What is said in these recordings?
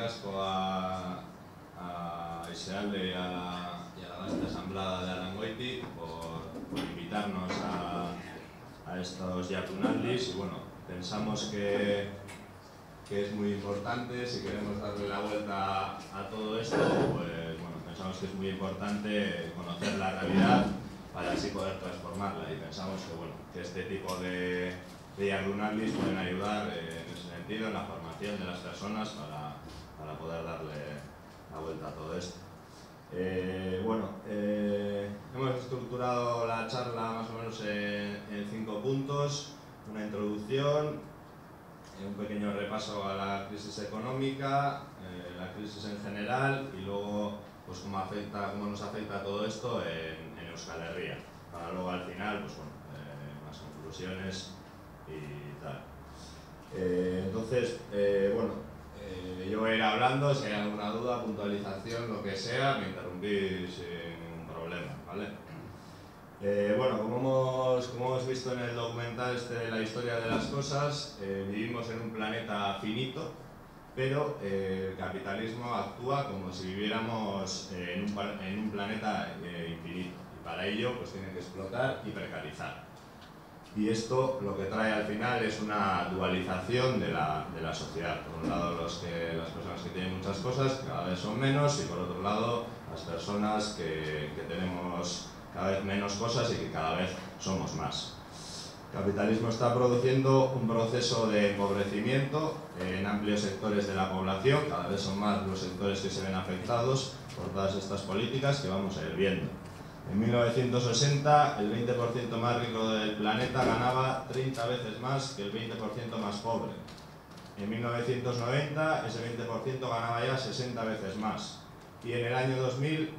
asko a Isealde y a la Gazte Asamblea de Arangoiti por invitarnos a estos jardunaldis. Y bueno, pensamos que es muy importante, si queremos darle la vuelta a todo esto, pues bueno, pensamos que es muy importante conocer la realidad para así poder transformarla, y pensamos que bueno, que este tipo de jardunaldis pueden ayudar en ese sentido, en la formación de las personas para poder darle la vuelta a todo esto. Hemos estructurado la charla más o menos en 5 puntos: una introducción, un pequeño repaso a la crisis económica, la crisis en general, y luego pues cómo nos afecta todo esto en Euskal Herria, para luego al final pues bueno, las conclusiones y tal. Yo voy a ir hablando, si hay alguna duda, puntualización, lo que sea, me interrumpís sin ningún problema, ¿vale? Como hemos visto en el documental La historia de las cosas, vivimos en un planeta finito, pero el capitalismo actúa como si viviéramos en un planeta infinito, y para ello pues tiene que explotar y precarizar. Y esto lo que trae al final es una dualización de la sociedad. Por un lado las personas que tienen muchas cosas, que cada vez son menos, y por otro lado las personas que tenemos cada vez menos cosas y que cada vez somos más. El capitalismo está produciendo un proceso de empobrecimiento en amplios sectores de la población. Cada vez son más los sectores que se ven afectados por todas estas políticas que vamos a ir viendo. En 1960, el 20% más rico del planeta ganaba 30 veces más que el 20% más pobre. En 1990, ese 20% ganaba ya 60 veces más. Y en el año 2000,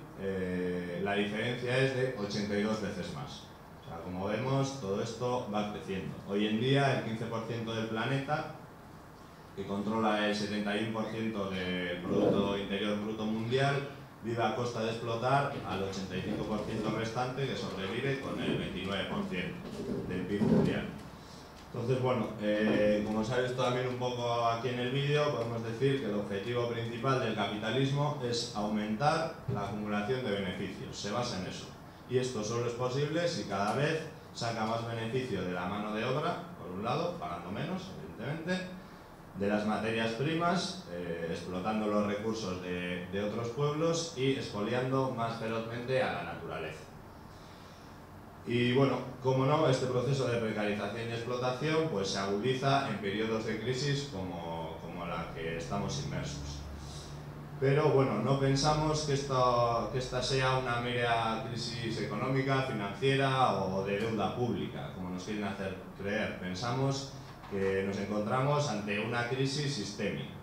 la diferencia es de 82 veces más. O sea, como vemos, todo esto va creciendo. Hoy en día, el 15% del planeta, que controla el 71% del Producto Interior Bruto Mundial, vive a costa de explotar al 85% restante, que sobrevive con el 29% del PIB mundial. Entonces, bueno, como se ha visto también un poco aquí en el vídeo, podemos decir que el objetivo principal del capitalismo es aumentar la acumulación de beneficios, se basa en eso. Y esto solo es posible si cada vez saca más beneficio de la mano de obra, por un lado, pagando menos, evidentemente, de las materias primas, explotando los recursos de otros pueblos y expoliando más ferozmente a la naturaleza. Y bueno, como no, este proceso de precarización y explotación pues se agudiza en periodos de crisis como la que estamos inmersos. Pero bueno, no pensamos que esta sea una mera crisis económica, financiera o de deuda pública, como nos quieren hacer creer. Pensamos que nos encontramos ante una crisis sistémica.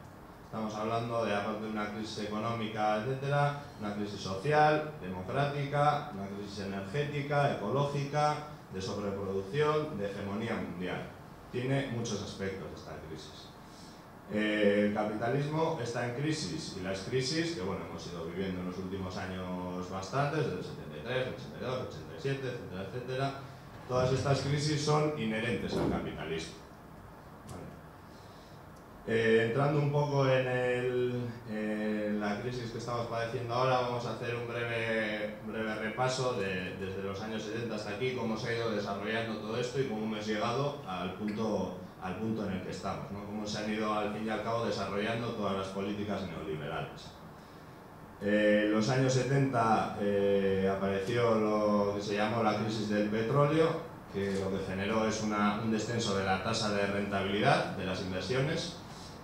Estamos hablando de, aparte de una crisis económica, etcétera, una crisis social, democrática, una crisis energética, ecológica, de sobreproducción, de hegemonía mundial. Tiene muchos aspectos esta crisis. El capitalismo está en crisis, y las crisis, que bueno, hemos ido viviendo en los últimos años bastantes, desde el 73, el 82, el 87, etcétera, etcétera, todas estas crisis son inherentes al capitalismo. Entrando un poco en la crisis que estamos padeciendo ahora, vamos a hacer un breve repaso desde los años 70 hasta aquí, cómo se ha ido desarrollando todo esto y cómo hemos llegado al punto en el que estamos, ¿no? Cómo se han ido al fin y al cabo desarrollando todas las políticas neoliberales. En los años 70 apareció lo que se llamó la crisis del petróleo, que lo que generó es un descenso de la tasa de rentabilidad de las inversiones.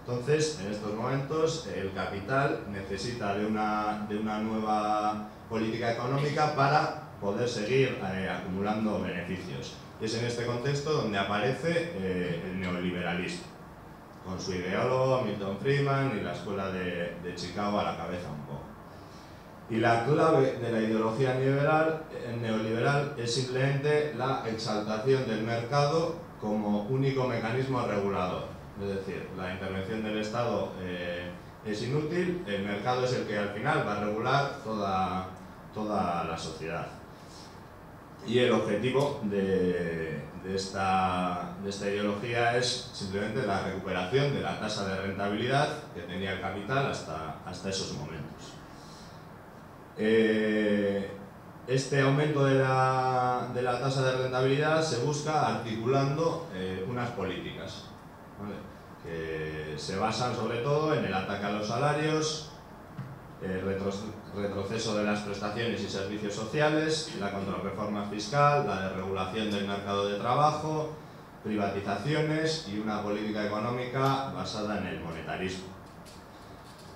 Entonces, en estos momentos, el capital necesita de una nueva política económica para poder seguir acumulando beneficios. Y es en este contexto donde aparece el neoliberalismo, con su ideólogo Milton Friedman y la escuela de Chicago a la cabeza un poco. Y la clave de la ideología neoliberal es simplemente la exaltación del mercado como único mecanismo regulador. Es decir, la intervención del Estado es inútil, el mercado es el que al final va a regular toda la sociedad. Y el objetivo de esta ideología es simplemente la recuperación de la tasa de rentabilidad que tenía el capital hasta esos momentos. Este aumento de la tasa de rentabilidad se busca articulando unas políticas, ¿vale?, que se basan sobre todo en el ataque a los salarios, el retroceso de las prestaciones y servicios sociales, la contrarreforma fiscal, la desregulación del mercado de trabajo, privatizaciones y una política económica basada en el monetarismo.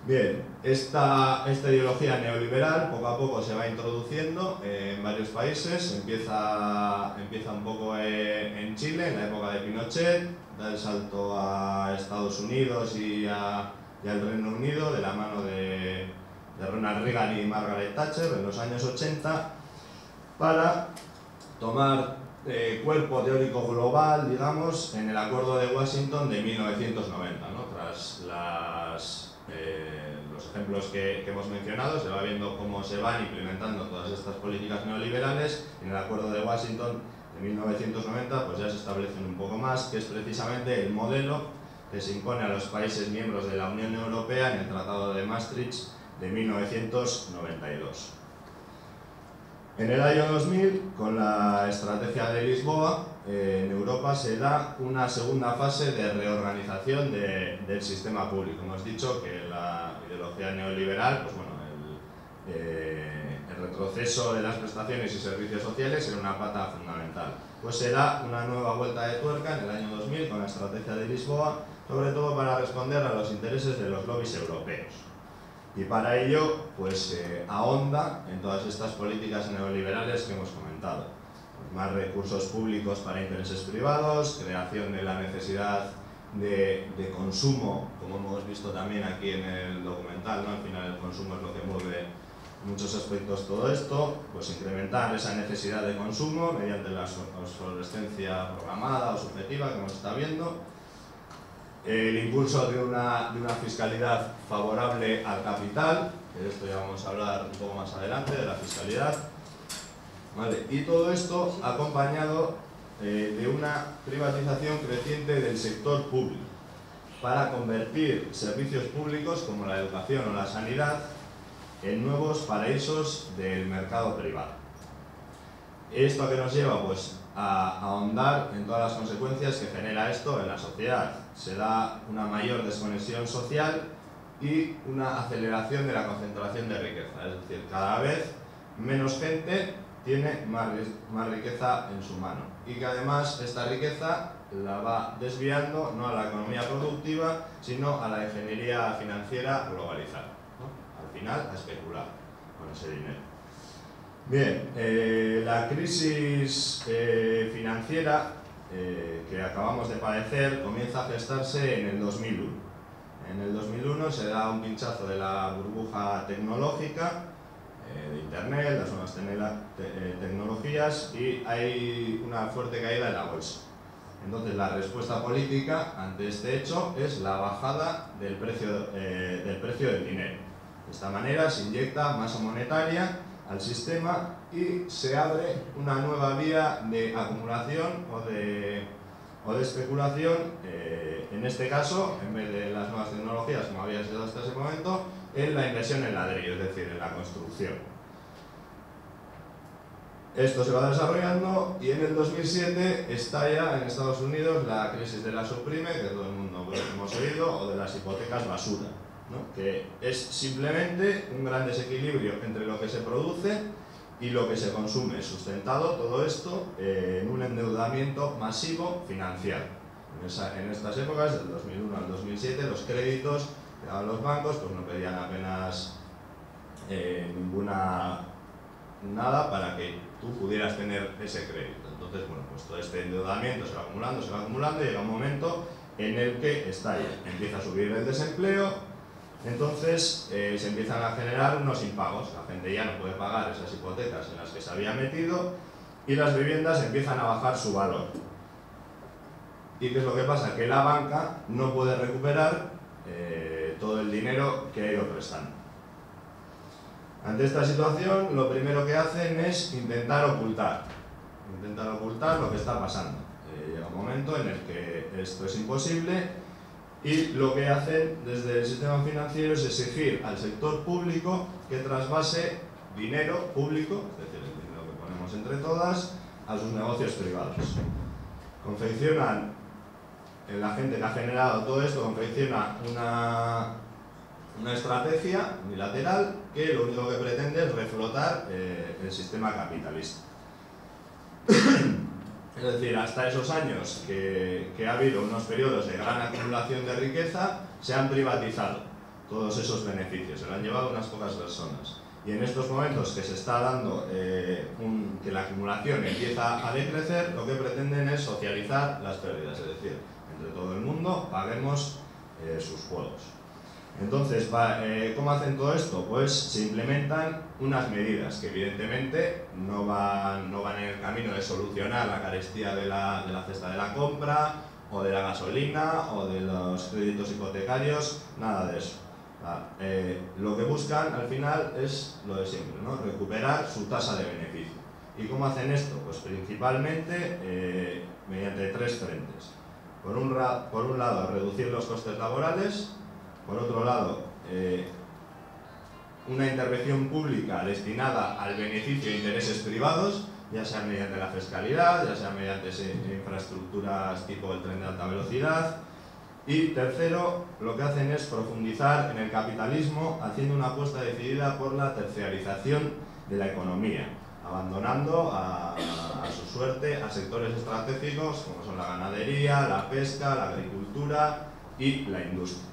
Bien, esta ideología neoliberal poco a poco se va introduciendo en varios países. Empieza un poco en Chile, en la época de Pinochet, da el salto a Estados Unidos y al Reino Unido de la mano de Ronald Reagan y Margaret Thatcher en los años 80, para tomar cuerpo teórico global, digamos, en el Acuerdo de Washington de 1990, ¿no? Tras los ejemplos que hemos mencionado, se va viendo cómo se van implementando todas estas políticas neoliberales. En el Acuerdo de Washington de 1990 pues ya se establecen un poco más, que es precisamente el modelo que se impone a los países miembros de la Unión Europea en el Tratado de Maastricht de 1992. En el año 2000, con la estrategia de Lisboa, en Europa se da una segunda fase de reorganización del sistema público. Hemos dicho que la ideología neoliberal, pues bueno, el retroceso de las prestaciones y servicios sociales era una pata fundamental. Pues se da una nueva vuelta de tuerca en el año 2000 con la estrategia de Lisboa, sobre todo para responder a los intereses de los lobbies europeos. Y para ello, pues ahonda en todas estas políticas neoliberales que hemos comentado. Pues más recursos públicos para intereses privados, creación de la necesidad de consumo, como hemos visto también aquí en el documental, ¿no? Al final el consumo es lo que mueve en muchos aspectos todo esto, pues incrementar esa necesidad de consumo mediante la obsolescencia programada o subjetiva que hemos estado viendo. El impulso de una fiscalidad favorable al capital, que de esto ya vamos a hablar un poco más adelante, de la fiscalidad, ¿vale? Y todo esto acompañado de una privatización creciente del sector público para convertir servicios públicos como la educación o la sanidad en nuevos paraísos del mercado privado. ¿Esto a qué nos lleva? Pues a ahondar en todas las consecuencias que genera esto en la sociedad. Se da una mayor desconexión social y una aceleración de la concentración de riqueza. Es decir, cada vez menos gente tiene más riqueza en su mano. Y que además esta riqueza la va desviando no a la economía productiva, sino a la ingeniería financiera globalizada, ¿no? Al final, a especular con ese dinero. Bien, la crisis financiera que acabamos de padecer comienza a gestarse en el 2001. En el 2001 se da un pinchazo de la burbuja tecnológica, de Internet, las nuevas tecnologías, y hay una fuerte caída en la bolsa. Entonces la respuesta política ante este hecho es la bajada del precio del dinero. De esta manera se inyecta masa monetaria al sistema y se abre una nueva vía de acumulación o de especulación, en este caso, en vez de las nuevas tecnologías como había sido hasta ese momento, en la inversión en ladrillo, es decir, en la construcción. Esto se va desarrollando y en el 2007 estalla en Estados Unidos la crisis de la subprime, que todo el mundo hemos oído, o de las hipotecas basura, ¿no? Que es simplemente un gran desequilibrio entre lo que se produce y lo que se consume, sustentado todo esto en un endeudamiento masivo financiero. En estas épocas, del 2001 al 2007, los créditos que daban los bancos pues no pedían apenas nada para que tú pudieras tener ese crédito. Entonces, bueno, pues todo este endeudamiento se va acumulando y llega un momento en el que estalla. Empieza a subir el desempleo, entonces se empiezan a generar unos impagos. La gente ya no puede pagar esas hipotecas en las que se había metido y las viviendas empiezan a bajar su valor. ¿Y qué es lo que pasa? Que la banca no puede recuperar todo el dinero que ha ido prestando. Ante esta situación, lo primero que hacen es intentar ocultar intentar ocultar lo que está pasando. Llega un momento en el que esto es imposible y lo que hacen desde el sistema financiero es exigir al sector público que trasvase dinero público, es decir, el dinero que ponemos entre todas, a sus negocios privados. Confeccionan, la gente que ha generado todo esto confecciona una estrategia unilateral que lo único que pretende es reflotar el sistema capitalista. Es decir, hasta esos años que ha habido unos periodos de gran acumulación de riqueza, se han privatizado todos esos beneficios, se lo han llevado unas pocas personas. Y en estos momentos que se está dando que la acumulación empieza a decrecer, lo que pretenden es socializar las pérdidas, es decir, entre todo el mundo paguemos sus juegos. Entonces, ¿cómo hacen todo esto? Pues se implementan unas medidas que evidentemente no van en el camino de solucionar la carestía de la cesta de la compra, o de la gasolina, o de los créditos hipotecarios, nada de eso. Lo que buscan al final es lo de siempre, ¿no? Recuperar su tasa de beneficio. ¿Y cómo hacen esto? Pues principalmente mediante tres frentes. Por un lado, reducir los costes laborales. Por otro lado, una intervención pública destinada al beneficio de intereses privados, ya sea mediante la fiscalidad, ya sea mediante infraestructuras tipo el tren de alta velocidad. Y tercero, lo que hacen es profundizar en el capitalismo, haciendo una apuesta decidida por la terciarización de la economía, abandonando a su suerte a sectores estratégicos como son la ganadería, la pesca, la agricultura y la industria.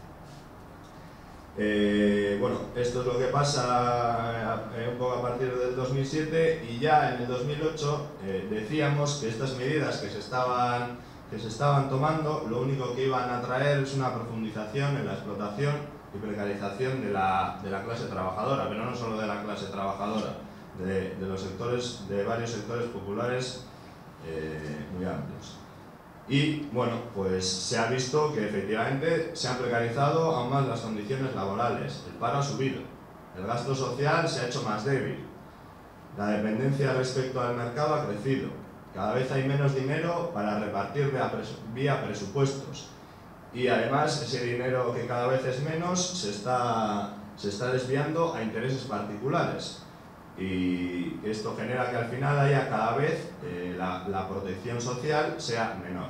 Bueno, esto es lo que pasa un poco a partir del 2007, y ya en el 2008 decíamos que estas medidas que se estaban tomando lo único que iban a traer es una profundización en la explotación y precarización de la clase trabajadora, pero no solo de la clase trabajadora, de varios sectores populares muy amplios. Y bueno, pues se ha visto que efectivamente se han precarizado aún más las condiciones laborales, el paro ha subido, el gasto social se ha hecho más débil, la dependencia respecto al mercado ha crecido, cada vez hay menos dinero para repartir vía presupuestos, y además ese dinero que cada vez es menos se está desviando a intereses particulares. Y esto genera que al final haya cada vez la protección social sea menor.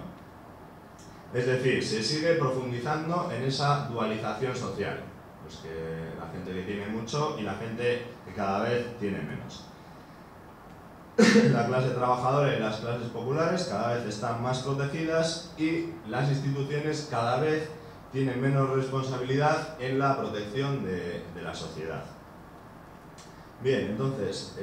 Es decir, se sigue profundizando en esa dualización social, pues que la gente que tiene mucho y la gente que cada vez tiene menos. La clase trabajadora y las clases populares cada vez están más protegidas y las instituciones cada vez tienen menos responsabilidad en la protección de la sociedad. Bien, entonces,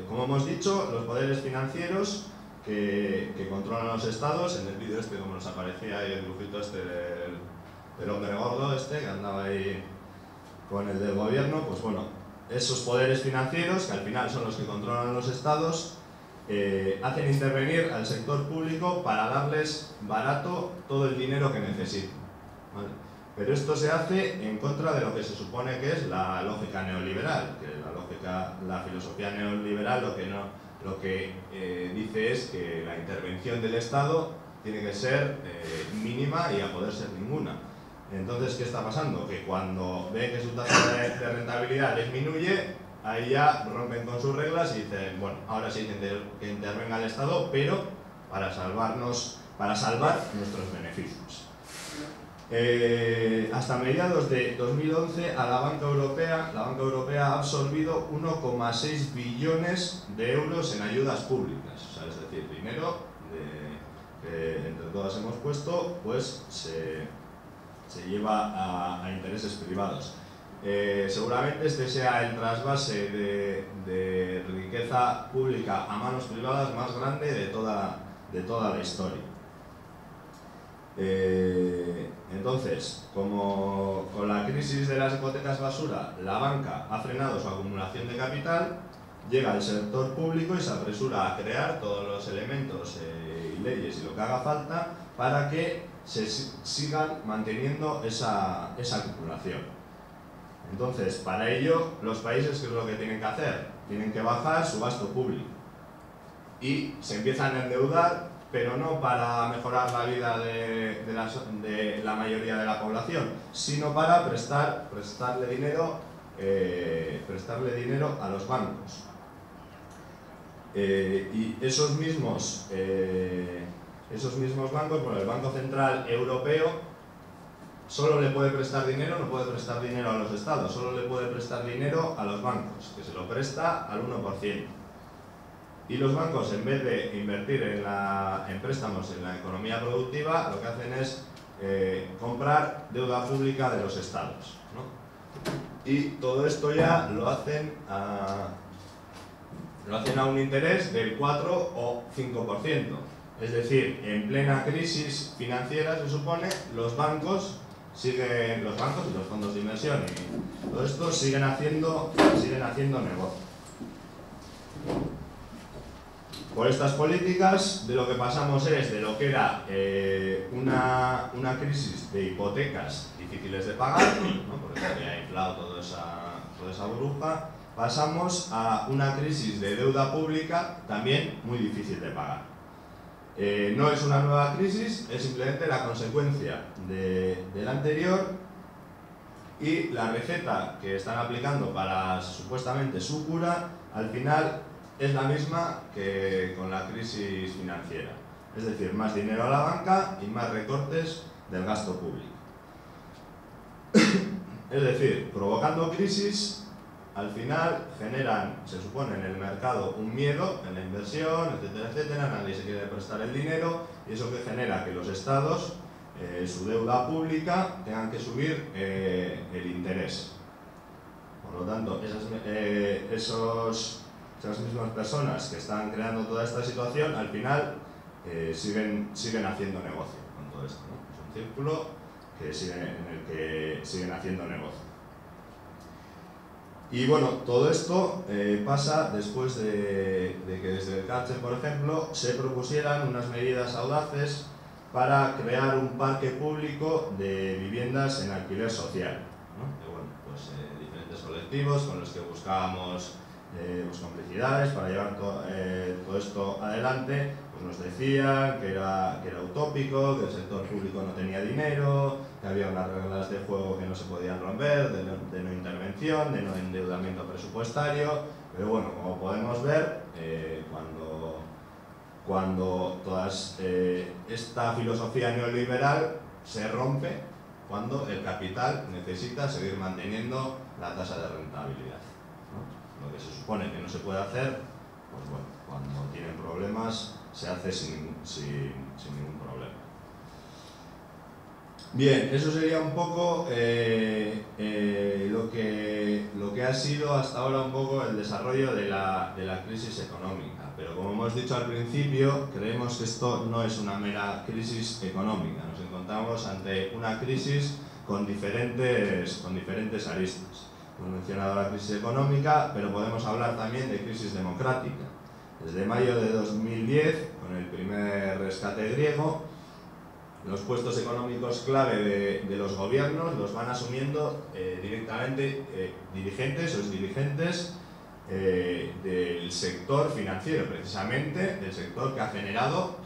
como hemos dicho, los poderes financieros que controlan los estados, en el vídeo este como nos aparecía ahí el dibujito este del hombre gordo que andaba ahí con el del gobierno, pues bueno, esos poderes financieros, que al final son los que controlan los estados, hacen intervenir al sector público para darles barato todo el dinero que necesitan, ¿vale? Pero esto se hace en contra de lo que se supone que es la lógica neoliberal, que la filosofía neoliberal lo que dice es que la intervención del Estado tiene que ser mínima y a poder ser ninguna. Entonces, ¿qué está pasando? Que cuando ven que su tasa de rentabilidad disminuye, ahí ya rompen con sus reglas y dicen, bueno, ahora sí que intervenga el Estado, pero para salvar nuestros beneficios. Hasta mediados de 2011 a la Banca Europea ha absorbido 1,6 billones de euros en ayudas públicas, o sea, es decir, dinero que entre todas hemos puesto, pues se lleva a intereses privados. Seguramente este sea el trasvase de riqueza pública a manos privadas más grande de toda la historia. Entonces, como con la crisis de las hipotecas basura, la banca ha frenado su acumulación de capital, llega el sector público y se apresura a crear todos los elementos y leyes y lo que haga falta para que se sigan manteniendo esa acumulación. Entonces, para ello, los países, ¿qué es lo que tienen que hacer? Tienen que bajar su gasto público. y se empiezan a endeudar, pero no para mejorar la vida de la mayoría de la población, sino para prestarle dinero a los bancos. Y esos mismos bancos, bueno, el Banco Central Europeo solo le puede prestar dinero, no puede prestar dinero a los estados, solo le puede prestar dinero a los bancos, que se lo presta al 1%. Y los bancos, en vez de invertir en préstamos en la economía productiva, lo que hacen es comprar deuda pública de los estados, ¿no? Y todo esto ya lo hacen a un interés del 4 o 5%. Es decir, en plena crisis financiera, se supone, los bancos y los fondos de inversión y todo esto siguen haciendo negocio. Por estas políticas, de lo que pasamos es de lo que era una crisis de hipotecas difíciles de pagar, ¿no? Porque se había inflado toda esa burbuja, pasamos a una crisis de deuda pública también muy difícil de pagar. No es una nueva crisis, es simplemente la consecuencia de la anterior, y la receta que están aplicando para supuestamente su cura, al final es la misma que con la crisis financiera. Es decir, más dinero a la banca y más recortes del gasto público. Es decir, provocando crisis, al final generan, se supone, en el mercado un miedo en la inversión, etcétera, etcétera, nadie se quiere prestar el dinero, y eso que genera que los estados, su deuda pública, tengan que subir el interés. Por lo tanto, esas mismas personas que están creando toda esta situación, al final siguen haciendo negocio con todo esto, ¿no? Es un círculo en el que siguen haciendo negocio. Y bueno, todo esto pasa después de que desde el cárcel, por ejemplo, se propusieran unas medidas audaces para crear un parque público de viviendas en alquiler social, ¿no? Que, bueno, pues diferentes colectivos con los que buscábamos complicidades para llevar todo esto adelante, pues nos decían que era utópico, que el sector público no tenía dinero, que había unas reglas de juego que no se podían romper, de no intervención, de no endeudamiento presupuestario, pero bueno, como podemos ver, cuando esta filosofía neoliberal se rompe, cuando el capital necesita seguir manteniendo la tasa de rentabilidad, ¿no? Lo que se supone que no se puede hacer, pues bueno, cuando tienen problemas se hace sin ningún problema. Bien, eso sería un poco lo que ha sido hasta ahora un poco el desarrollo de la crisis económica. Pero como hemos dicho al principio, creemos que esto no es una mera crisis económica. Nos encontramos ante una crisis con diferentes aristas. Hemos mencionado la crisis económica, pero podemos hablar también de crisis democrática. Desde mayo de 2010, con el primer rescate griego, los puestos económicos clave de los gobiernos los van asumiendo directamente dirigentes o exdirigentes del sector financiero, precisamente del sector que ha generado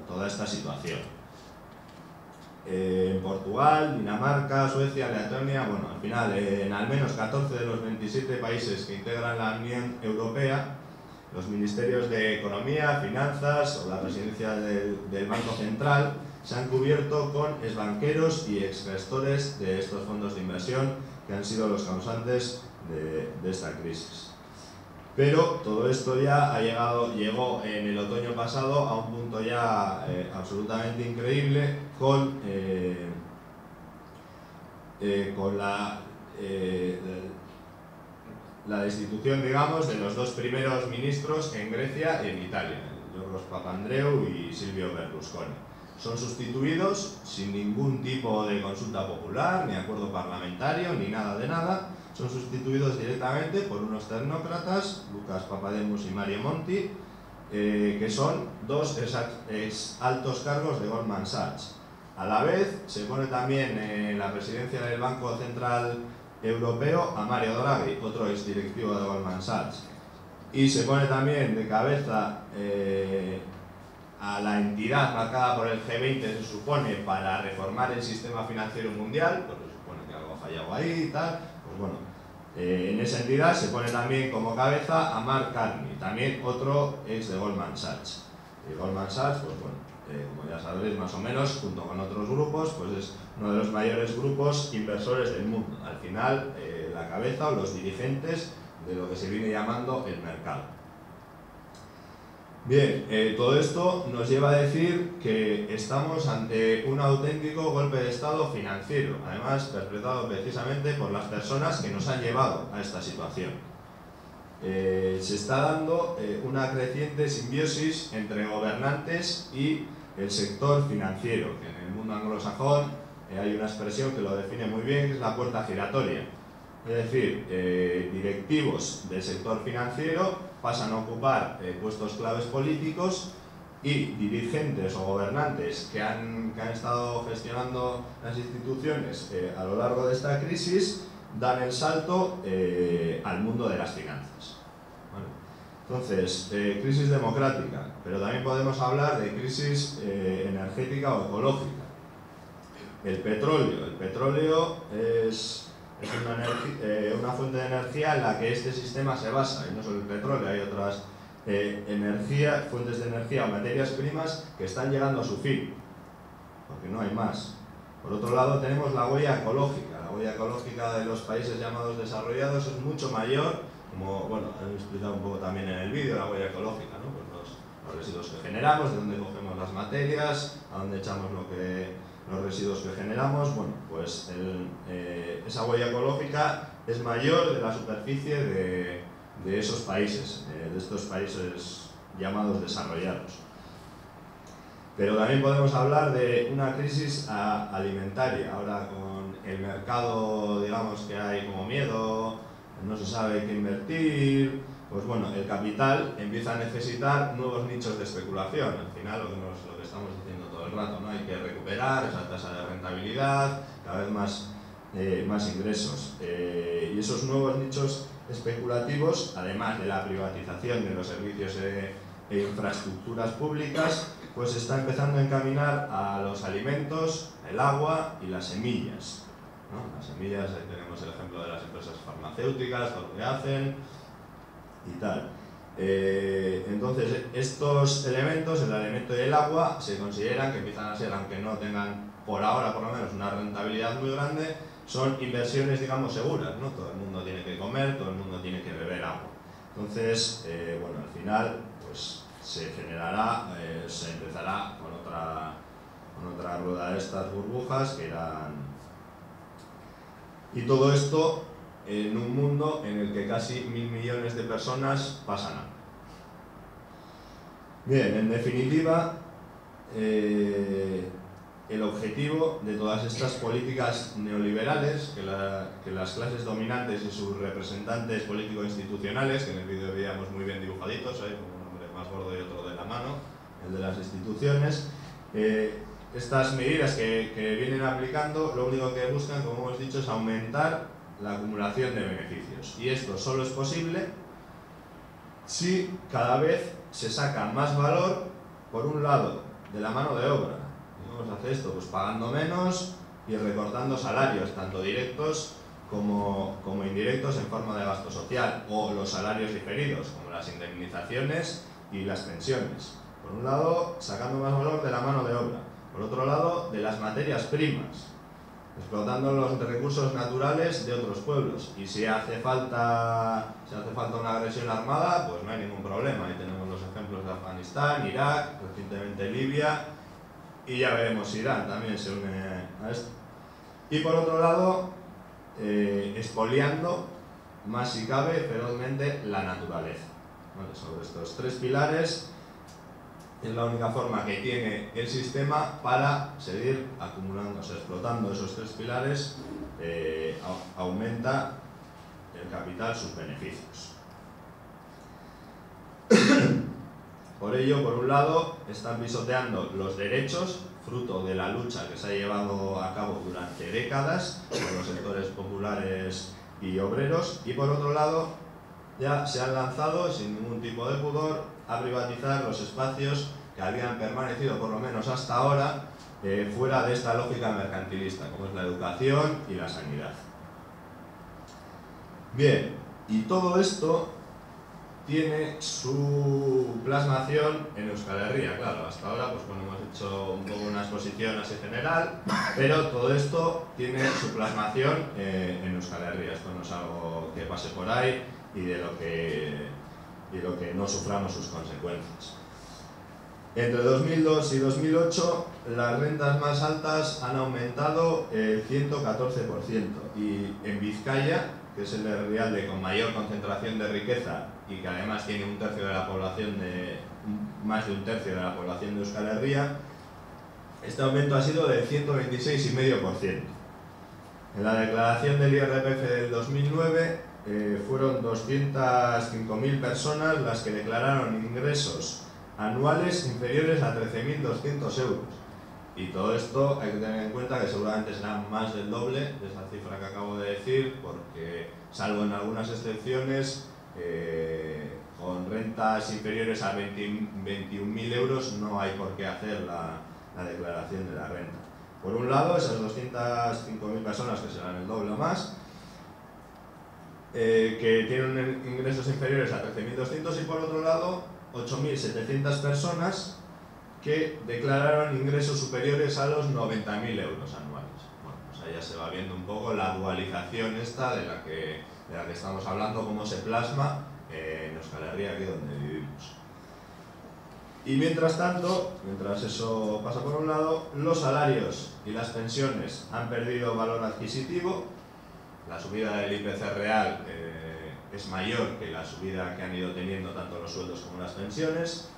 toda esta situación. En Portugal, Dinamarca, Suecia, Letonia, bueno, al final en al menos 14 de los 27 países que integran la Unión Europea, los ministerios de Economía, Finanzas o la presidencia del Banco Central se han cubierto con exbanqueros y exgestores de estos fondos de inversión que han sido los causantes de esta crisis. Pero todo esto ya llegó en el otoño pasado a un punto ya absolutamente increíble con la destitución, digamos, de los dos primeros ministros en Grecia y en Italia, Giorgos Papandreou y Silvio Berlusconi. Son sustituidos sin ningún tipo de consulta popular, ni acuerdo parlamentario, ni nada de nada. Son sustituidos directamente por unos tecnócratas, Lucas Papademos y Mario Monti, que son dos ex altos cargos de Goldman Sachs. A la vez se pone también en la presidencia del Banco Central Europeo a Mario Draghi, otro exdirectivo de Goldman Sachs. y se pone también de cabeza a la entidad marcada por el G20, se supone, para reformar el sistema financiero mundial, pues se supone que algo ha fallado ahí y tal, pues bueno, en esa entidad se pone también como cabeza a Mark Carney, también otro ex de Goldman Sachs. Y Goldman Sachs, pues bueno, como ya sabréis más o menos, junto con otros grupos, pues es uno de los mayores grupos inversores del mundo. Al final, la cabeza o los dirigentes de lo que se viene llamando el mercado. Bien, todo esto nos lleva a decir que estamos ante un auténtico golpe de estado financiero, además perpetrado precisamente por las personas que nos han llevado a esta situación. Se está dando una creciente simbiosis entre gobernantes y el sector financiero, que en el mundo anglosajón hay una expresión que lo define muy bien, que es la puerta giratoria. Es decir, directivos del sector financiero pasan a ocupar puestos claves políticos y dirigentes o gobernantes que han estado gestionando las instituciones a lo largo de esta crisis dan el salto al mundo de las finanzas. Bueno, entonces, crisis democrática, pero también podemos hablar de crisis energética o ecológica. El petróleo es una fuente de energía en la que este sistema se basa, y no solo el petróleo, hay otras fuentes de energía o materias primas que están llegando a su fin, porque no hay más. Por otro lado tenemos la huella ecológica. La huella ecológica de los países llamados desarrollados es mucho mayor, como bueno, he explicado un poco también en el vídeo, la huella ecológica, ¿no? Pues los residuos que generamos, de dónde cogemos las materias, a dónde echamos los residuos que generamos. Bueno, pues esa huella ecológica es mayor de la superficie de esos países, de estos países llamados desarrollados. Pero también podemos hablar de una crisis alimentaria. Ahora con el mercado, digamos que hay como miedo, no se sabe qué invertir, pues bueno, el capital empieza a necesitar nuevos nichos de especulación. Al final lo que estamos diciendo todo el rato, ¿no? Hay que recuperar esa tasa de rentabilidad, cada vez más ingresos. Y esos nuevos nichos especulativos, además de la privatización de los servicios e infraestructuras públicas, pues está empezando a encaminar a los alimentos, el agua y las semillas, ¿no? Las semillas, ahí tenemos el ejemplo de las empresas farmacéuticas, todo lo que hacen y tal. Entonces, estos elementos, el alimento y el agua, se consideran que empiezan a ser, aunque no tengan por ahora por lo menos una rentabilidad muy grande, son inversiones, digamos, seguras, ¿no? Todo el mundo tiene que comer, todo el mundo tiene que beber agua. Entonces, bueno, al final, pues se empezará con otra rueda de estas burbujas que irán. Y todo esto en un mundo en el que casi 1.000 millones de personas pasan hambre. Bien, en definitiva, el objetivo de todas estas políticas neoliberales que las clases dominantes y sus representantes político-institucionales, que en el vídeo veíamos muy bien dibujaditos, como un hombre más gordo y otro de la mano, el de las instituciones, estas medidas que vienen aplicando, lo único que buscan, como hemos dicho, es aumentar la acumulación de beneficios. Y esto solo es posible si cada vez se saca más valor, por un lado, de la mano de obra. ¿Cómo se hace esto? Pues pagando menos y recortando salarios, tanto directos como indirectos en forma de gasto social, o los salarios diferidos, como las indemnizaciones y las pensiones. Por un lado, sacando más valor de la mano de obra. Por otro lado, de las materias primas, explotando los recursos naturales de otros pueblos. Y si hace falta una agresión armada, pues no hay ningún problema. Ahí tenemos los ejemplos de Afganistán, Irak, recientemente Libia, y ya veremos si Irán también se une a esto. Y por otro lado, expoliando, más si cabe, ferozmente la naturaleza. Vale, sobre estos tres pilares es la única forma que tiene el sistema para seguir acumulando, o sea, explotando esos tres pilares, aumenta el capital sus beneficios. Por ello, por un lado, están pisoteando los derechos, fruto de la lucha que se ha llevado a cabo durante décadas por los sectores populares y obreros, y por otro lado, ya se han lanzado sin ningún tipo de pudor a privatizar los espacios que habían permanecido, por lo menos hasta ahora, fuera de esta lógica mercantilista, como es la educación y la sanidad. Bien, y todo esto tiene su plasmación en Euskal Herria, claro. Hasta ahora pues, bueno, hemos hecho un poco una exposición así general, pero todo esto tiene su plasmación en Euskal Herria. Esto no es algo que pase por ahí y de lo que no suframos sus consecuencias. Entre 2002 y 2008 las rentas más altas han aumentado el 114%, y en Vizcaya, que es el herrialde con mayor concentración de riqueza y que además tiene más de un tercio de la población de Euskal Herria, este aumento ha sido del 126,5%. En la declaración del IRPF del 2009 fueron 205.000 personas las que declararon ingresos anuales inferiores a 13.200 euros. Y todo esto hay que tener en cuenta que seguramente será más del doble de esa cifra que acabo de decir, porque salvo en algunas excepciones, con rentas inferiores a 21.000 euros no hay por qué hacer la declaración de la renta. Por un lado, esas 205.000 personas, que serán el doble o más, que tienen ingresos inferiores a 13.200, y por otro lado 8.700 personas que declararon ingresos superiores a los 90.000 euros anuales. Bueno, pues ahí ya se va viendo un poco la dualización esta de la que estamos hablando, cómo se plasma en Euskal Herria, aquí donde vivimos. Y mientras tanto, mientras eso pasa por un lado, los salarios y las pensiones han perdido valor adquisitivo. La subida del IPC real es mayor que la subida que han ido teniendo tanto los sueldos como las pensiones.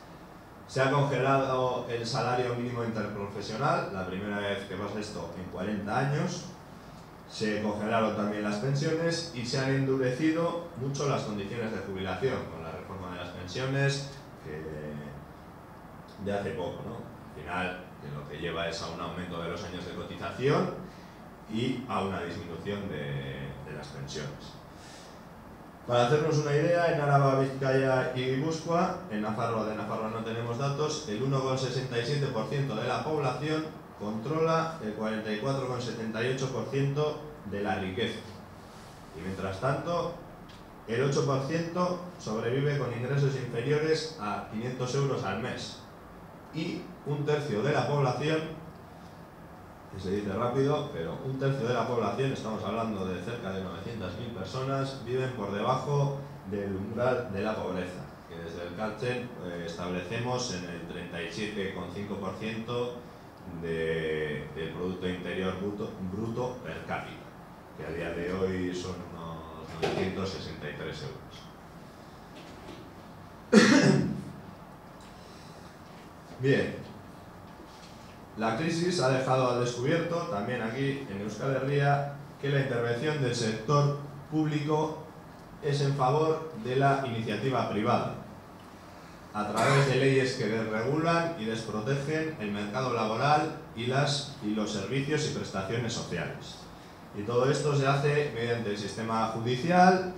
Se ha congelado el salario mínimo interprofesional, la primera vez que pasa esto en 40 años. Se congelaron también las pensiones y se han endurecido mucho las condiciones de jubilación con la reforma de las pensiones de hace poco, ¿no? Al final, lo que lleva es a un aumento de los años de cotización y a una disminución de las pensiones. Para hacernos una idea, en Araba, Vizcaya y Guipúzcoa, de Nafarroa no tenemos datos, el 1,67% de la población controla el 44,78% de la riqueza. Y mientras tanto, el 8% sobrevive con ingresos inferiores a 500 euros al mes. Y un tercio de la población, que se dice rápido, pero un tercio de la población, estamos hablando de cerca de 900.000 personas, viven por debajo del umbral de la pobreza, que desde el Cartzen establecemos en el 37,5% del Producto Interior Bruto per cápita, que a día de hoy son unos 963 euros. Bien, la crisis ha dejado al descubierto, también aquí en Euskal Herria, que la intervención del sector público es en favor de la iniciativa privada, a través de leyes que desregulan y desprotegen el mercado laboral y los servicios y prestaciones sociales. Y todo esto se hace mediante el sistema judicial,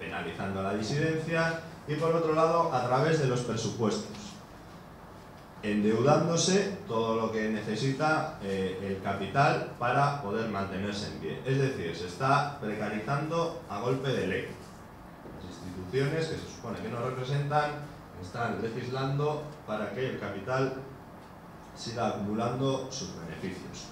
penalizando la disidencia, y por otro lado a través de los presupuestos, endeudándose todo lo que necesita el capital para poder mantenerse en pie. Es decir, se está precarizando a golpe de ley. Las instituciones que se supone que nos representan están legislando para que el capital siga acumulando sus beneficios.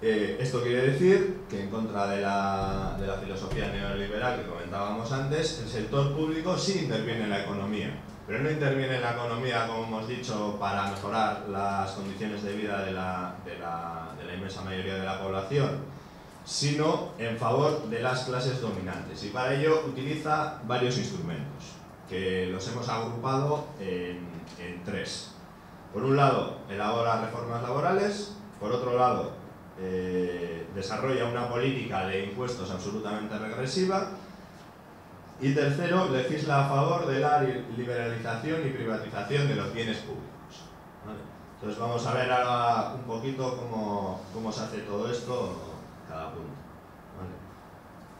Esto quiere decir que, en contra de la filosofía neoliberal que comentábamos antes, el sector público sí interviene en la economía, pero no interviene en la economía, como hemos dicho, para mejorar las condiciones de vida de la inmensa mayoría de la población, sino en favor de las clases dominantes. Y para ello utiliza varios instrumentos, que los hemos agrupado en tres. Por un lado, elabora reformas laborales. Por otro lado, desarrolla una política de impuestos absolutamente regresiva. Y tercero, legisla a favor de la liberalización y privatización de los bienes públicos. ¿Vale? Entonces vamos a ver ahora un poquito cómo se hace todo esto, cada punto. ¿Vale?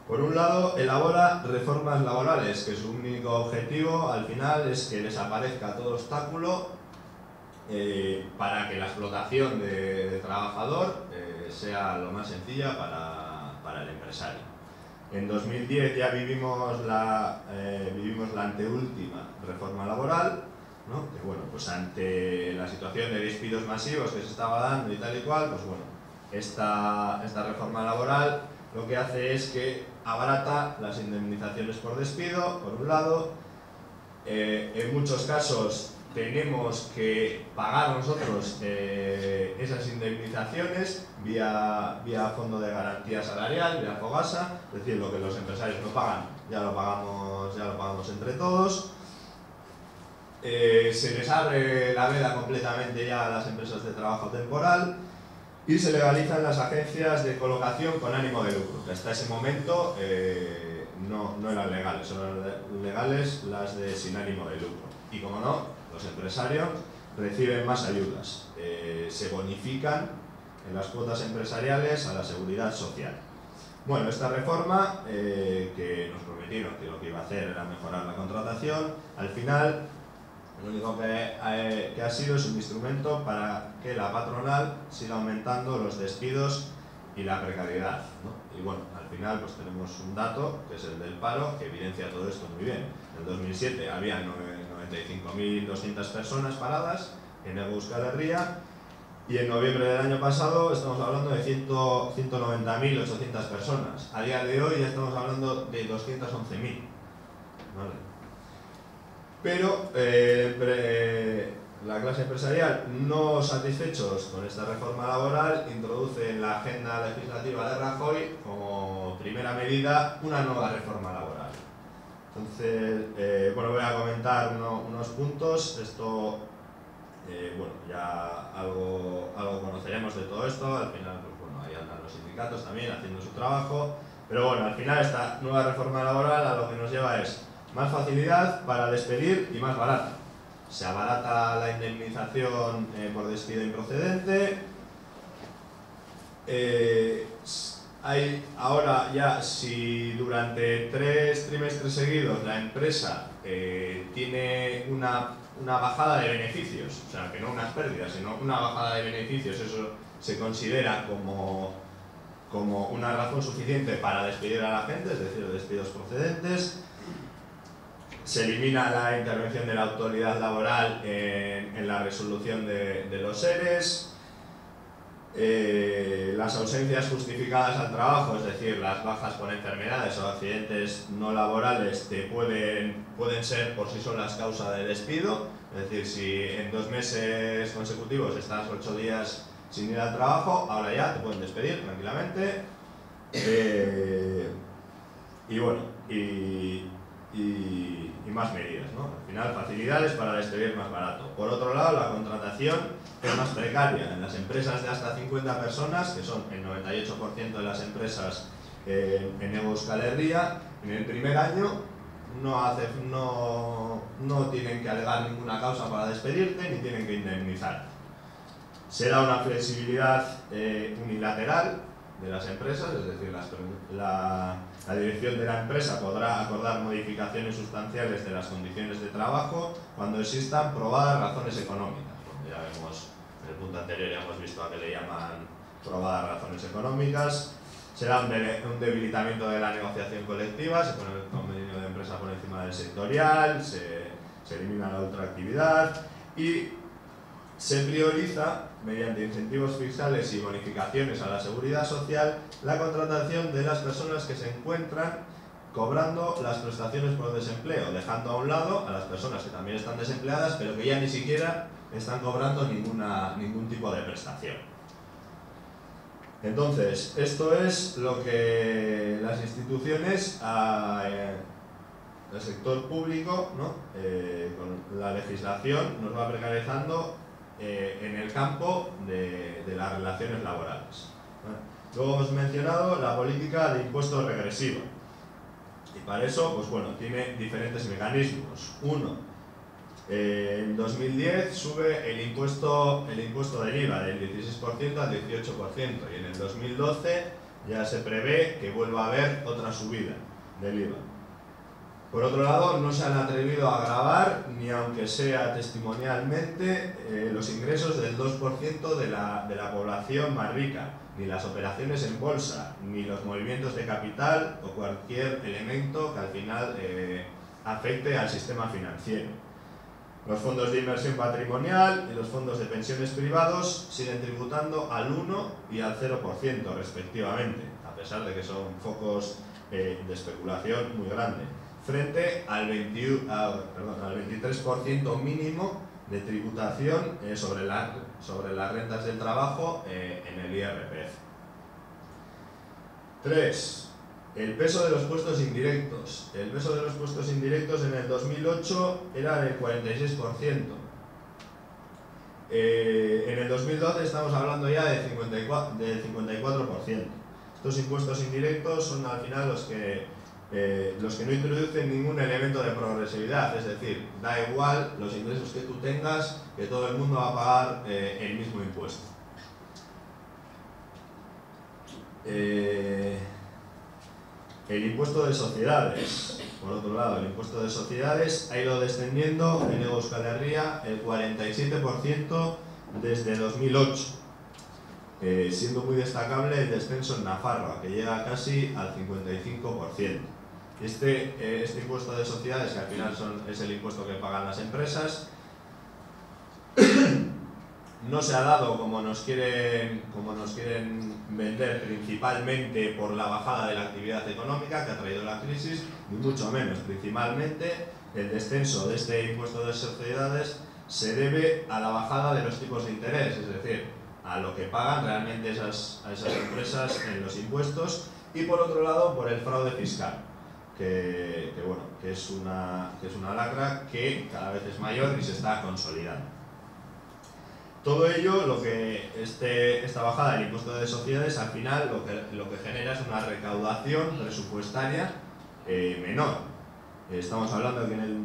Por un lado, elabora reformas laborales, que su único objetivo al final es que desaparezca todo obstáculo para que la explotación de trabajador sea lo más sencilla para el empresario. En 2010 ya vivimos la anteúltima reforma laboral, ¿no? Que bueno, pues ante la situación de despidos masivos que se estaba dando y tal y cual, pues bueno, esta reforma laboral lo que hace es que abarata las indemnizaciones por despido, por un lado. En muchos casos tenemos que pagar nosotros esas indemnizaciones vía Fondo de Garantía Salarial, vía Fogasa, es decir, lo que los empresarios no pagan, ya lo pagamos entre todos. Se les abre la veda completamente ya a las empresas de trabajo temporal y se legalizan las agencias de colocación con ánimo de lucro, que hasta ese momento no eran legales, son legales las de sin ánimo de lucro. Y como no, los empresarios reciben más ayudas, se bonifican en las cuotas empresariales a la seguridad social. Bueno, esta reforma que nos prometieron que lo que iba a hacer era mejorar la contratación, al final lo único que ha sido es un instrumento para que la patronal siga aumentando los despidos y la precariedad, ¿no? Y bueno, al final pues tenemos un dato, que es el del paro, que evidencia todo esto muy bien. En el 2007 había 95.200 personas paradas en Euskal Herria y en noviembre del año pasado estamos hablando de 190.800 personas. A día de hoy ya estamos hablando de 211.000, ¿vale? Pero la clase empresarial, no satisfechos con esta reforma laboral, introduce en la agenda legislativa de Rajoy como primera medida una nueva reforma laboral. Entonces, bueno, voy a comentar unos puntos. Esto, bueno, ya algo conoceremos de todo esto. Al final, pues bueno, ahí andan los sindicatos también haciendo su trabajo. Pero bueno, al final esta nueva reforma laboral a lo que nos lleva es más facilidad para despedir y más barata. Se abarata la indemnización por despido improcedente. Ahora ya, si durante 3 trimestres seguidos la empresa tiene una bajada de beneficios, o sea, que no unas pérdidas, sino una bajada de beneficios, eso se considera como una razón suficiente para despedir a la gente, es decir, despidos procedentes. Se elimina la intervención de la autoridad laboral en la resolución de los ERES. Las ausencias justificadas al trabajo, es decir, las bajas por enfermedades o accidentes no laborales, pueden ser por sí solas causa de despido. Es decir, si en 2 meses consecutivos estás 8 días sin ir al trabajo, ahora ya te pueden despedir tranquilamente. Y bueno, y más medidas, ¿no? Al final, facilidades para despedir más barato. Por otro lado, la contratación es más precaria. En las empresas de hasta 50 personas, que son el 98% de las empresas en Euskal Herria, en el primer año no tienen que alegar ninguna causa para despedirte ni tienen que indemnizar. Se da una flexibilidad unilateral de las empresas, es decir, la dirección de la empresa podrá acordar modificaciones sustanciales de las condiciones de trabajo cuando existan probadas razones económicas. Bueno, ya vemos, en el punto anterior ya hemos visto a qué le llaman probadas razones económicas. Se da un debilitamiento de la negociación colectiva, se pone el convenio de empresa por encima del sectorial, se elimina la ultraactividad y se prioriza, mediante incentivos fiscales y bonificaciones a la seguridad social, la contratación de las personas que se encuentran cobrando las prestaciones por desempleo, dejando a un lado a las personas que también están desempleadas, pero que ya ni siquiera están cobrando ningún tipo de prestación. Entonces, esto es lo que las instituciones, el sector público, ¿no? Con la legislación nos va precarizando en el campo de las relaciones laborales. Luego hemos mencionado la política de impuesto regresivo y para eso, pues bueno, tiene diferentes mecanismos. Uno, en 2010 sube el impuesto del IVA del 16% al 18% y en el 2012 ya se prevé que vuelva a haber otra subida del IVA. Por otro lado, no se han atrevido a gravar, ni aunque sea testimonialmente, los ingresos del 2% de la población más rica, ni las operaciones en bolsa, ni los movimientos de capital o cualquier elemento que al final afecte al sistema financiero. Los fondos de inversión patrimonial y los fondos de pensiones privados siguen tributando al 1 y al 0% respectivamente, a pesar de que son focos de especulación muy grandes, frente al 23% mínimo de tributación sobre las rentas del trabajo en el IRPF. 3. El peso de los puestos indirectos. El peso de los puestos indirectos en el 2008 era del 46%. En el 2012 estamos hablando ya del 54%. Estos impuestos indirectos son al final los que no introducen ningún elemento de progresividad, es decir, da igual los ingresos que tú tengas, que todo el mundo va a pagar el mismo impuesto. El impuesto de sociedades, por otro lado, el impuesto de sociedades ha ido descendiendo en Euskal Herria el 47% desde 2008, siendo muy destacable el descenso en Nafarroa, que llega casi al 55%. Este impuesto de sociedades, que al final es el impuesto que pagan las empresas, no se ha dado como nos quieren vender, principalmente por la bajada de la actividad económica que ha traído la crisis, ni mucho menos. Principalmente el descenso de este impuesto de sociedades se debe a la bajada de los tipos de interés, es decir, a lo que pagan realmente a esas empresas en los impuestos, y por otro lado por el fraude fiscal, que es una lacra que cada vez es mayor y se está consolidando. Todo ello, esta bajada del impuesto de sociedades, al final lo que genera es una recaudación presupuestaria menor. Estamos hablando de que en el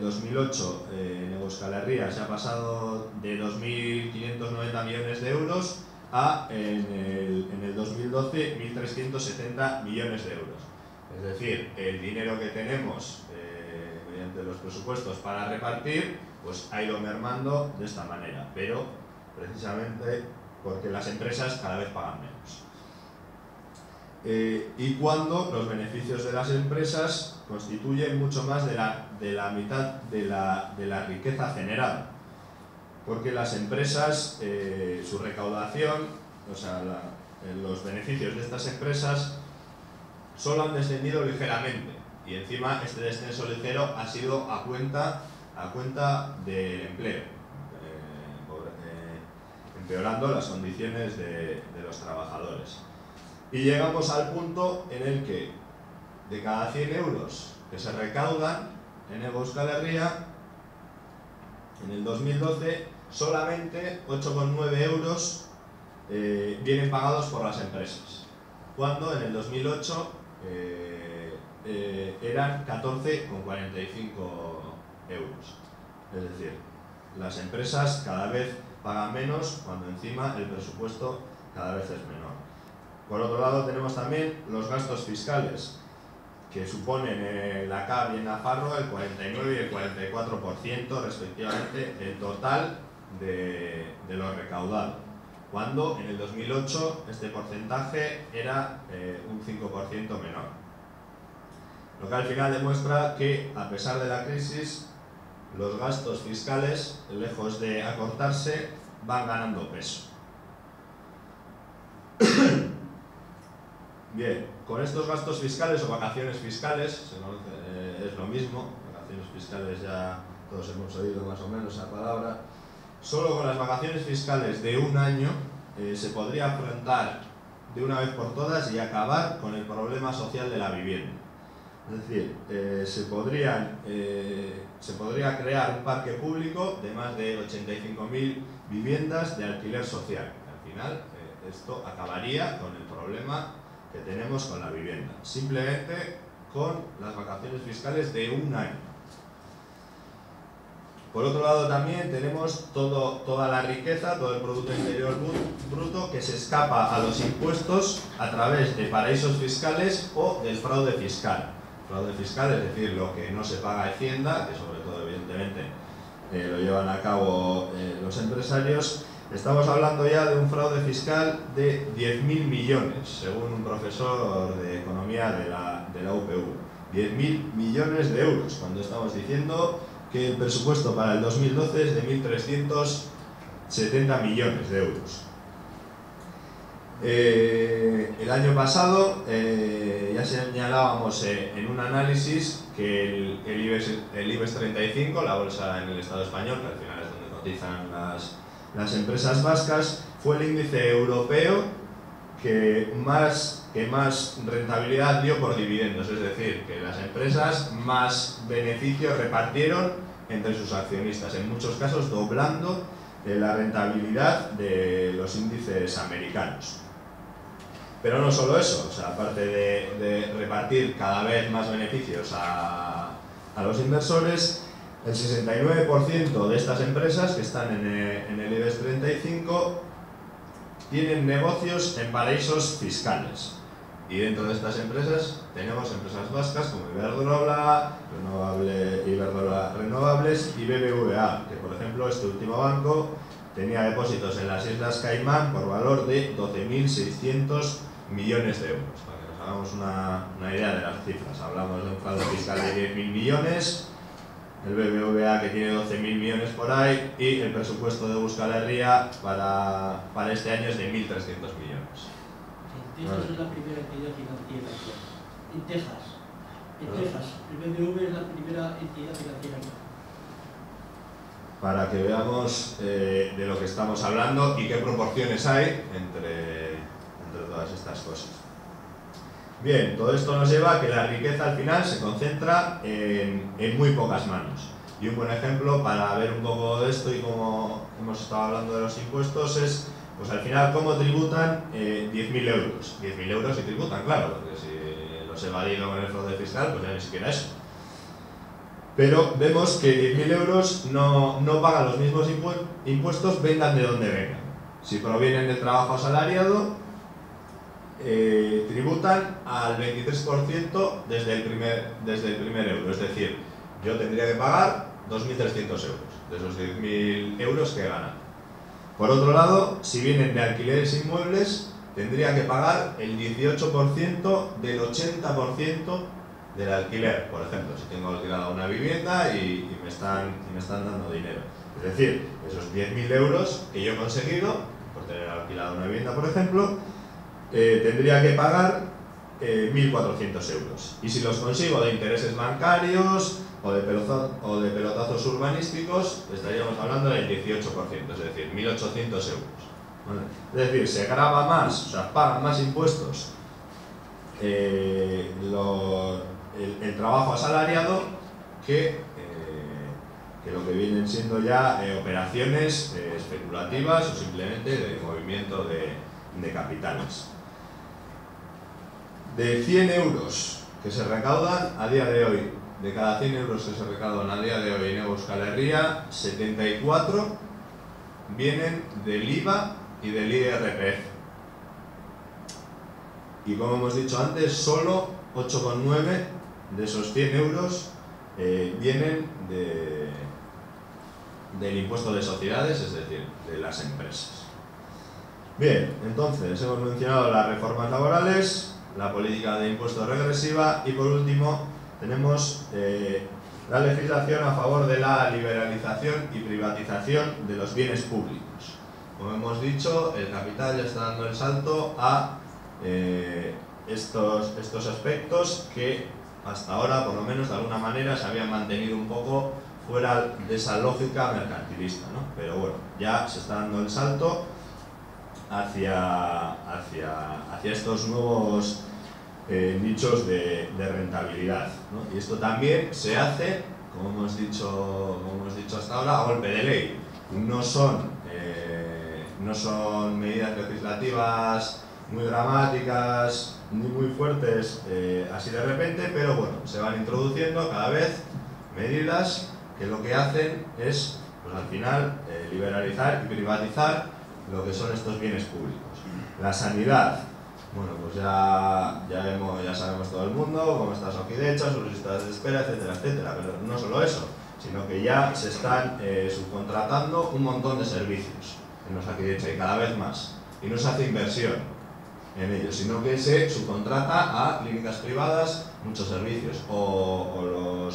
2008 en Euskal Herria se ha pasado de 2.590 millones de euros a en el 2012 1.370 millones de euros. Es decir, el dinero que tenemos mediante los presupuestos para repartir pues ha ido mermando de esta manera, pero precisamente porque las empresas cada vez pagan menos. Y cuando los beneficios de las empresas constituyen mucho más de la mitad de la riqueza generada, porque las empresas, su recaudación, o sea, los beneficios de estas empresas solo han descendido ligeramente, y encima este descenso ligero ha sido a cuenta del empleo, empeorando las condiciones de los trabajadores. Y llegamos al punto en el que de cada 100 euros que se recaudan en Euskal Herria, en el 2012 solamente 8,9 euros vienen pagados por las empresas, cuando en el 2008 eran 14,45 euros. Es decir, las empresas cada vez pagan menos cuando encima el presupuesto cada vez es menor. Por otro lado tenemos también los gastos fiscales, que suponen en la CAB y en Nafarroa el 49 y el 44% respectivamente del total de lo recaudado, cuando en el 2008 este porcentaje era un 5% menor. Lo que al final demuestra que, a pesar de la crisis, los gastos fiscales, lejos de acortarse, van ganando peso. Bien, con estos gastos fiscales o vacaciones fiscales, es lo mismo, vacaciones fiscales ya todos hemos oído más o menos esa palabra, solo con las vacaciones fiscales de un año se podría afrontar de una vez por todas y acabar con el problema social de la vivienda. Es decir, se podría crear un parque público de más de 85.000 viviendas de alquiler social. Al final, esto acabaría con el problema que tenemos con la vivienda, simplemente con las vacaciones fiscales de un año. Por otro lado también tenemos toda la riqueza, todo el Producto Interior Bruto que se escapa a los impuestos a través de paraísos fiscales o del fraude fiscal. Fraude fiscal es decir, lo que no se paga a Hacienda, que sobre todo evidentemente lo llevan a cabo los empresarios. Estamos hablando ya de un fraude fiscal de 10.000 millones, según un profesor de economía de la UPV. 10.000 millones de euros, cuando estamos diciendo que el presupuesto para el 2012 es de 1.370 millones de euros. El año pasado ya señalábamos en un análisis que el IBEX 35, la bolsa en el Estado español, que al final es donde cotizan las empresas vascas, fue el índice europeo que más rentabilidad dio por dividendos, es decir, que las empresas más beneficios repartieron entre sus accionistas, en muchos casos doblando la rentabilidad de los índices americanos. Pero no solo eso, o sea, aparte de repartir cada vez más beneficios a los inversores, el 69% de estas empresas que están en el IBEX 35 tienen negocios en paraísos fiscales. Y dentro de estas empresas tenemos empresas vascas como Iberdrola, Renovables y BBVA, que por ejemplo este último banco tenía depósitos en las Islas Caimán por valor de 12.600 millones de euros. Para que nos hagamos una idea de las cifras, hablamos de un fraude fiscal de 10.000 millones, el BBVA que tiene 12.000 millones por ahí y el presupuesto de Euskal Herria para este año es de 1.300 millones. Texas es la primera entidad financiera en Texas. El BBV es la primera entidad financiera. Para que veamos de lo que estamos hablando y qué proporciones hay entre todas estas cosas. Bien, todo esto nos lleva a que la riqueza al final se concentra en muy pocas manos. Y un buen ejemplo para ver un poco de esto y cómo hemos estado hablando de los impuestos es, pues al final, cómo tributan 10.000 euros. 10.000 euros y tributan, claro, porque si los he evadido con el fraude fiscal, pues ya ni siquiera eso. Pero vemos que 10.000 euros no pagan los mismos impuestos, vengan de donde vengan. Si provienen del trabajo asalariado, tributan al 23% desde el primer euro. Es decir, yo tendría que pagar 2.300 euros de esos 10.000 euros que ganan. Por otro lado, si vienen de alquileres inmuebles, tendría que pagar el 18% del 80% del alquiler. Por ejemplo, si tengo alquilada una vivienda y me están dando dinero. Es decir, esos 10.000 euros que yo he conseguido, por tener alquilada una vivienda, por ejemplo, tendría que pagar 1.400 euros. Y si los consigo de intereses bancarios o de pelotazos urbanísticos, estaríamos hablando del 18%, es decir, 1.800 euros. ¿Vale? Es decir, se grava más, o sea, pagan más impuestos el trabajo asalariado que lo que vienen siendo ya operaciones especulativas o simplemente de movimiento de capitales. De 100 euros que se recaudan a día de hoy, de cada 100 euros que se recaudan a día de hoy en Euskal Herria, 74 vienen del IVA y del IRPF. Y como hemos dicho antes, solo 8,9 de esos 100 euros vienen del impuesto de sociedades, es decir, de las empresas. Bien, entonces hemos mencionado las reformas laborales, la política de impuestos regresiva y por último tenemos la legislación a favor de la liberalización y privatización de los bienes públicos. Como hemos dicho, el capital ya está dando el salto a estos aspectos que hasta ahora, por lo menos de alguna manera, se habían mantenido un poco fuera de esa lógica mercantilista, ¿no? Pero bueno, ya se está dando el salto hacia estos nuevos nichos de rentabilidad, ¿no? Y esto también se hace, como hemos dicho hasta ahora, a golpe de ley. No son medidas legislativas muy dramáticas ni muy fuertes así de repente, pero bueno, se van introduciendo cada vez medidas que lo que hacen es, pues al final, liberalizar y privatizar lo que son estos bienes públicos. La sanidad, bueno, pues ya sabemos todo el mundo cómo está Osakidetza, sus listas de espera, etcétera, etcétera, pero no solo eso, sino que ya se están subcontratando un montón de servicios en Osakidetza y cada vez más, y no se hace inversión en ellos, sino que se subcontrata a clínicas privadas muchos servicios, o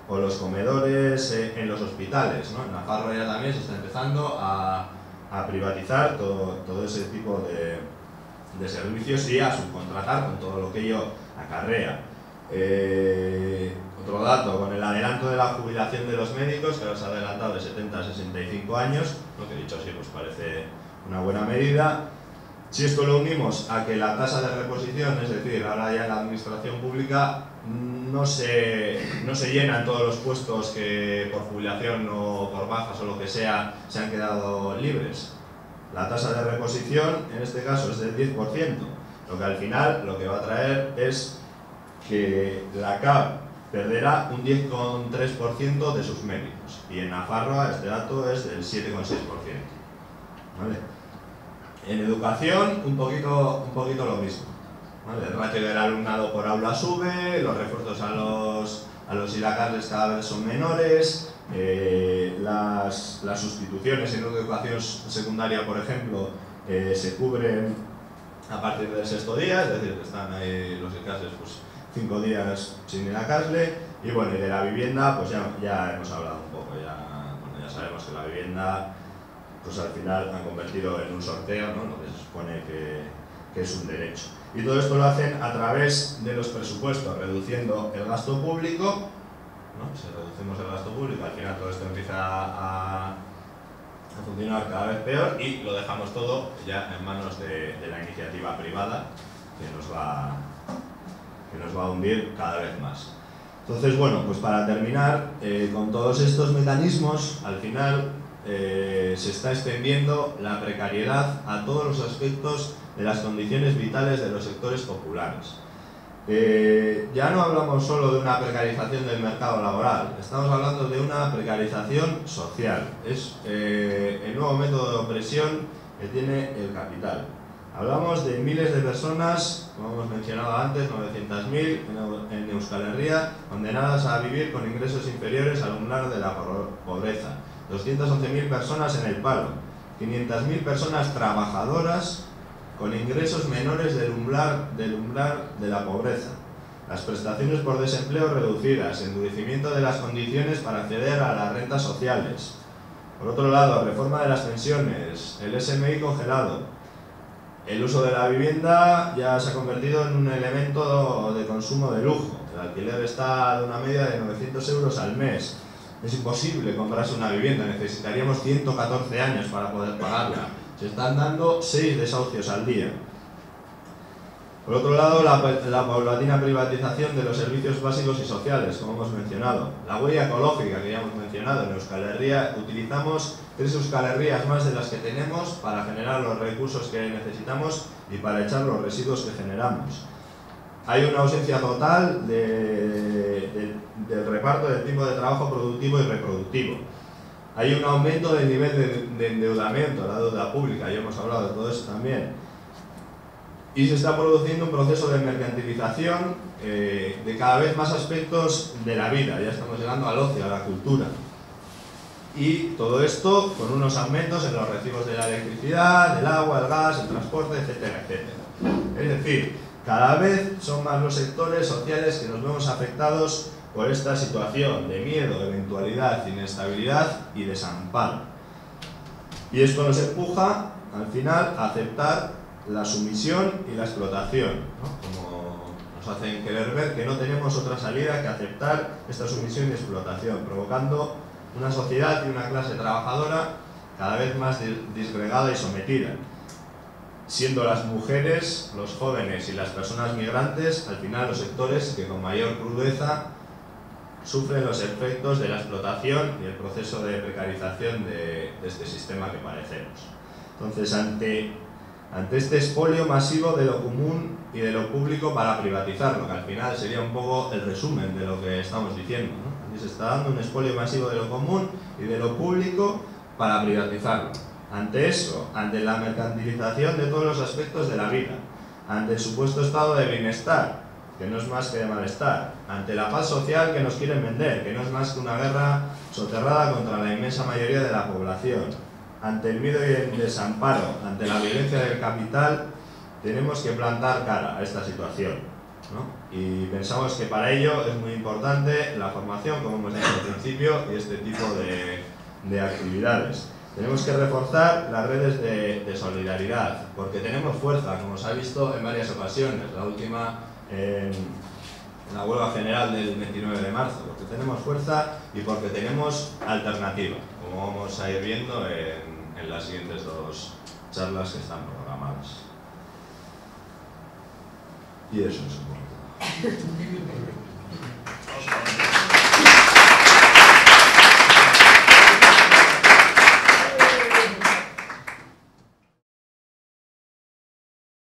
los comedores en los hospitales, ¿no? En Nafarroa ya también se está empezando a privatizar todo ese tipo de servicios y a subcontratar con todo lo que ello acarrea. Otro dato, con el adelanto de la jubilación de los médicos, que ahora se ha adelantado de 70 a 65 años, lo que he dicho así pues parece una buena medida. Si esto lo unimos a que la tasa de reposición, es decir, ahora ya en la administración pública no se llenan todos los puestos que por jubilación o por bajas o lo que sea se han quedado libres. La tasa de reposición en este caso es del 10%, lo que al final lo que va a traer es que la CAP perderá un 10,3% de sus médicos, y en Nafarroa este dato es del 7,6%. ¿Vale? En educación un poquito lo mismo. ¿Vale? El ratio del alumnado por aula sube, los refuerzos a los IRACASLES cada vez son menores, las sustituciones en educación secundaria, por ejemplo, se cubren a partir del sexto día, es decir, están ahí los IRACASLES pues 5 días sin IRACASLE. Y bueno, y de la vivienda pues ya hemos hablado un poco, ya sabemos que la vivienda pues al final han convertido en un sorteo, ¿no? Lo que se supone que es un derecho. Y todo esto lo hacen a través de los presupuestos, reduciendo el gasto público, ¿no? Si reducimos el gasto público, al final todo esto empieza a funcionar cada vez peor y lo dejamos todo ya en manos de la iniciativa privada, que nos va a hundir cada vez más. Entonces, bueno, pues para terminar, con todos estos mecanismos, al final se está extendiendo la precariedad a todos los aspectos de las condiciones vitales de los sectores populares. Ya no hablamos solo de una precarización del mercado laboral, estamos hablando de una precarización social. Es el nuevo método de opresión que tiene el capital. Hablamos de miles de personas, como hemos mencionado antes, 900.000 en Euskal Herria, condenadas a vivir con ingresos inferiores al umbral de la pobreza. 211.000 personas en el paro, 500.000 personas trabajadoras con ingresos menores del umbral de la pobreza, las prestaciones por desempleo reducidas, endurecimiento de las condiciones para acceder a las rentas sociales. Por otro lado, reforma de las pensiones, el SMI congelado. El uso de la vivienda ya se ha convertido en un elemento de consumo de lujo. El alquiler está de una media de 900 euros al mes. Es imposible comprarse una vivienda, necesitaríamos 114 años para poder pagarla. Se están dando 6 desahucios al día. Por otro lado, la paulatina privatización de los servicios básicos y sociales, como hemos mencionado. La huella ecológica, que ya hemos mencionado. En Euskal Herria utilizamos 3 Euskal Herrias más de las que tenemos para generar los recursos que necesitamos y para echar los residuos que generamos. Hay una ausencia total del reparto del tiempo de trabajo productivo y reproductivo. Hay un aumento del nivel de endeudamiento, la deuda pública, ya hemos hablado de todo eso también. Y se está produciendo un proceso de mercantilización de cada vez más aspectos de la vida. Ya estamos llegando al ocio, a la cultura. Y todo esto con unos aumentos en los recibos de la electricidad, del agua, el gas, el transporte, etcétera, etcétera. Es decir, cada vez son más los sectores sociales que nos vemos afectados por esta situación de miedo, eventualidad, inestabilidad y desamparo. Y esto nos empuja, al final, a aceptar la sumisión y la explotación, ¿no? Como nos hacen querer ver que no tenemos otra salida que aceptar esta sumisión y explotación, provocando una sociedad y una clase trabajadora cada vez más disgregada y sometida, siendo las mujeres, los jóvenes y las personas migrantes al final los sectores que con mayor crudeza sufren los efectos de la explotación y el proceso de precarización de este sistema que padecemos. Entonces, ante ante este expolio masivo de lo común y de lo público para privatizarlo, que al final sería un poco el resumen de lo que estamos diciendo, ¿no? Aquí se está dando un expolio masivo de lo común y de lo público para privatizarlo. Ante eso, ante la mercantilización de todos los aspectos de la vida, ante el supuesto estado de bienestar, que no es más que de malestar, ante la paz social que nos quieren vender, que no es más que una guerra soterrada contra la inmensa mayoría de la población, ante el miedo y el desamparo, ante la violencia del capital, tenemos que plantar cara a esta situación, ¿no? Y pensamos que para ello es muy importante la formación, como hemos dicho al principio, y este tipo de actividades. Tenemos que reforzar las redes de solidaridad, porque tenemos fuerza, como se ha visto en varias ocasiones, la última en la huelga general del 29 de marzo, porque tenemos fuerza y porque tenemos alternativa, como vamos a ir viendo en las siguientes dos charlas que están programadas. Y eso es un poco todo.